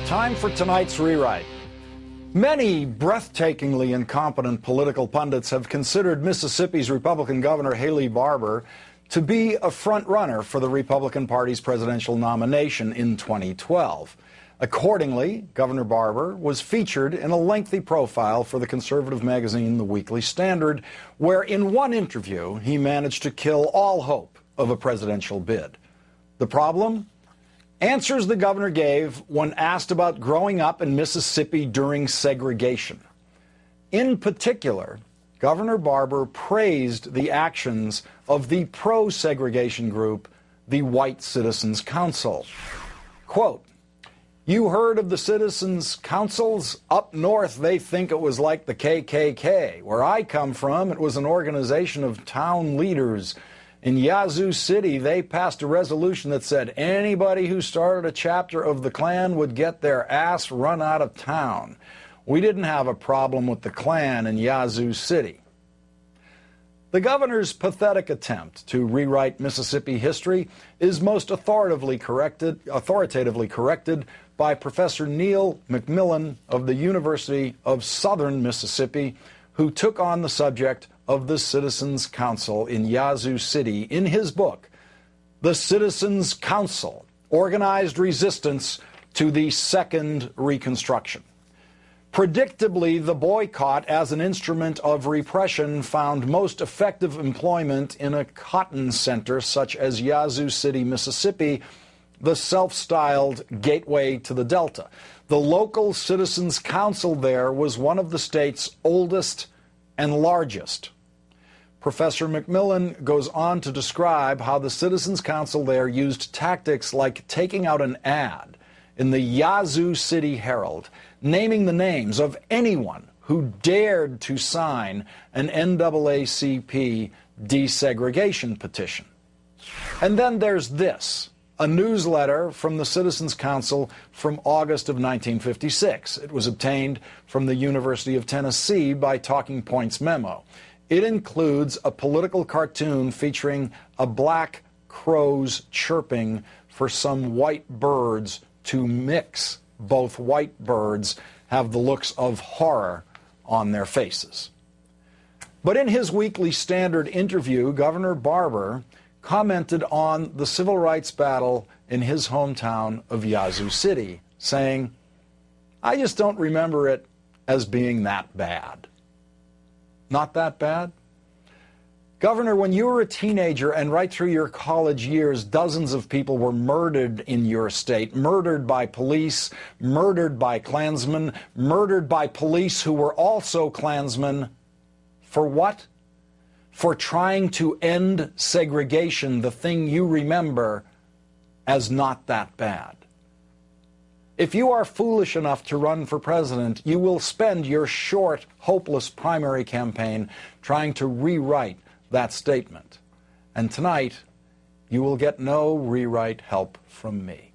Time for tonight's rewrite. Many breathtakingly incompetent political pundits have considered Mississippi's Republican Governor Haley Barbour to be a front-runner for the Republican Party's presidential nomination in 2012. Accordingly, Governor Barbour was featured in a lengthy profile for the conservative magazine The Weekly Standard, where in one interview he managed to kill all hope of a presidential bid. The problem? Answers the governor gave when asked about growing up in Mississippi during segregation. In particular, Governor Barbour praised the actions of the pro-segregation group, the White Citizens Council. Quote, "You heard of the Citizens Councils? Up north, they think it was like the KKK. Where I come from, it was an organization of town leaders. In Yazoo City, they passed a resolution that said anybody who started a chapter of the Klan would get their ass run out of town. We didn't have a problem with the Klan in Yazoo City." The governor's pathetic attempt to rewrite Mississippi history is most authoritatively corrected by Professor Neil McMillan of the University of Southern Mississippi, who took on the subject of the Citizens Council in Yazoo City in his book, The Citizens Council, Organized Resistance to the Second Reconstruction. Predictably, the boycott as an instrument of repression found most effective employment in a cotton center such as Yazoo City, Mississippi, the self-styled gateway to the Delta. The local Citizens Council there was one of the state's oldest and largest. Professor McMillan goes on to describe how the Citizens Council there used tactics like taking out an ad in the Yazoo City Herald, naming the names of anyone who dared to sign an NAACP desegregation petition. And then there's this, a newsletter from the Citizens Council from August of 1956. It was obtained from the University of Tennessee by Talking Points Memo. It includes a political cartoon featuring a black crow's chirping for some white birds to mix. Both white birds have the looks of horror on their faces. But in his Weekly Standard interview, Governor Barbour commented on the civil rights battle in his hometown of Yazoo City, saying, "I just don't remember it as being that bad." Not that bad? Governor, when you were a teenager and right through your college years, dozens of people were murdered in your state, murdered by police, murdered by Klansmen, murdered by police who were also Klansmen. For what? For trying to end segregation, the thing you remember as not that bad. If you are foolish enough to run for president, you will spend your short, hopeless primary campaign trying to rewrite that statement. And tonight, you will get no rewrite help from me.